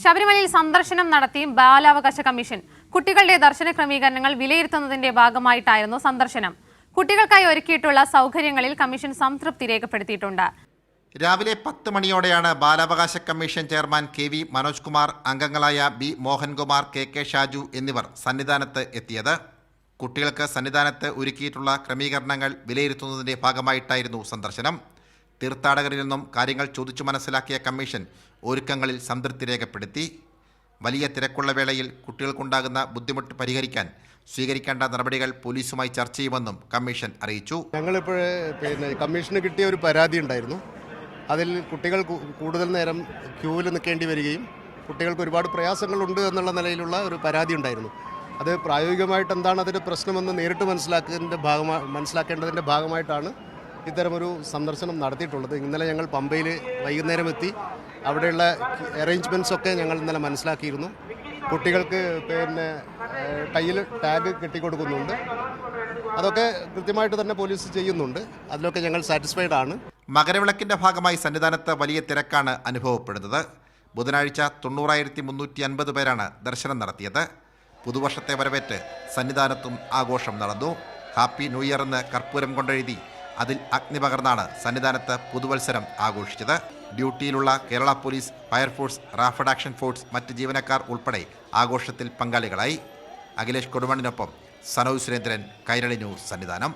ശബരിമലയിൽ സന്ദർശനം നടത്തി ബാലാവകാശ കമ്മീഷൻ കുട്ടികളുടെ ദർശന ക്രമീകരണങ്ങൾ വിലയിരുത്തുന്നതിന്റെ ഭാഗമായിട്ടായിരുന്നു സന്ദർശനം. കുട്ടികൾക്കായി ഒരുക്കിയിട്ടുള്ള സൗകര്യങ്ങളിൽ കമ്മീഷൻ സംതൃപ്തി രേഖപ്പെടുത്തിയിട്ടുണ്ട്. രാവിലെ 10 മണിയോടെയാണ് ബാലാവകാശ commission chairman KV Manoj Kumar, അംഗങ്ങളായ B മോഹൻകുമാർ, KK ഷാജു എന്നിവർ സന്നിധാനത്ത് എത്തിയത്. കുട്ടികൾക്ക് സന്നിധാനത്ത് ഒരുക്കിയിട്ടുള്ള ക്രമീകരണങ്ങൾ വിലയിരുത്തുന്നതിന്റെ ഭാഗമായിട്ടായിരുന്നു സന്ദർശനം. തീർത്ഥാടകരിൽ നിന്നും കാര്യങ്ങൾ ചോദിച്ചു മനസ്സിലാക്കിയ കമ്മീഷൻ ഒരുക്കങ്ങളിൽ സംതൃപ്തി രേഖപ്പെടുത്തി. വലിയ തിരക്കുള്ള വേളയിൽ കുട്ടികൾക്കുണ്ടാകുന്ന ബുദ്ധിമുട്ട് പരിഹരിക്കാൻ സ്വീകരിക്കേണ്ട നടപടികൾ പോലീസുമായി ചർച്ച ചെയ്യുമെന്നും കമ്മീഷൻ അറിയിച്ചു. ഞങ്ങളിപ്പോൾ കമ്മീഷന് കിട്ടിയ ഒരു പരാതി ഉണ്ടായിരുന്നു. അതിൽ കുട്ടികൾ കൂടുതൽ നേരം ക്യൂവിൽ നിൽക്കേണ്ടി വരികയും കുട്ടികൾക്ക് ഒരുപാട് പ്രയാസങ്ങളുണ്ട് എന്നുള്ള നിലയിലുള്ള ഒരു പരാതി ഉണ്ടായിരുന്നു. അത് പ്രായോഗികമായിട്ട് എന്താണ് അതിൻ്റെ പ്രശ്നമെന്ന് നേരിട്ട് മനസ്സിലാക്കേണ്ടതിൻ്റെ ഭാഗമായിട്ടാണ് ഇത്തരമൊരു സന്ദർശനം നടത്തിയിട്ടുള്ളത്. ഇന്നലെ ഞങ്ങൾ പമ്പയിൽ വൈകുന്നേരം എത്തി. അവിടെയുള്ള അറേഞ്ച്മെൻറ്റ്സ് ഒക്കെ ഞങ്ങൾ ഇന്നലെ മനസ്സിലാക്കിയിരുന്നു. കുട്ടികൾക്ക് കയ്യിൽ ടാഗ് കെട്ടിക്കൊടുക്കുന്നുണ്ട്. അതൊക്കെ കൃത്യമായിട്ട് തന്നെ പോലീസ് ചെയ്യുന്നുണ്ട്. അതിലൊക്കെ ഞങ്ങൾ സാറ്റിസ്ഫൈഡ് ആണ്. മകരവിളക്കിന്റെ ഭാഗമായി സന്നിധാനത്ത് വലിയ തിരക്കാണ് അനുഭവപ്പെടുന്നത്. ബുധനാഴ്ച 90,350 പേരാണ് ദർശനം നടത്തിയത്. പുതുവർഷത്തെ വരവേറ്റ് സന്നിധാനത്തും ആഘോഷം നടന്നു. ഹാപ്പി ന്യൂ ഇയർ എന്ന് കർപ്പൂരം കൊണ്ടെഴുതി അതിൽ അഗ്നി പകർന്നാണ് സന്നിധാനത്ത് പുതുവത്സരം ആഘോഷിച്ചത്. ഡ്യൂട്ടിയിലുള്ള Kerala police, fire force, rapid action force, മറ്റ് ജീവനക്കാർ ഉൾപ്പെടെ ആഘോഷത്തിൽ പങ്കാളികളായി. അഖിലേഷ് കൊടുമണ്ണിനൊപ്പം സനോജ് സുരേന്ദ്രൻ, കൈരളി ന്യൂസ്, സന്നിധാനം.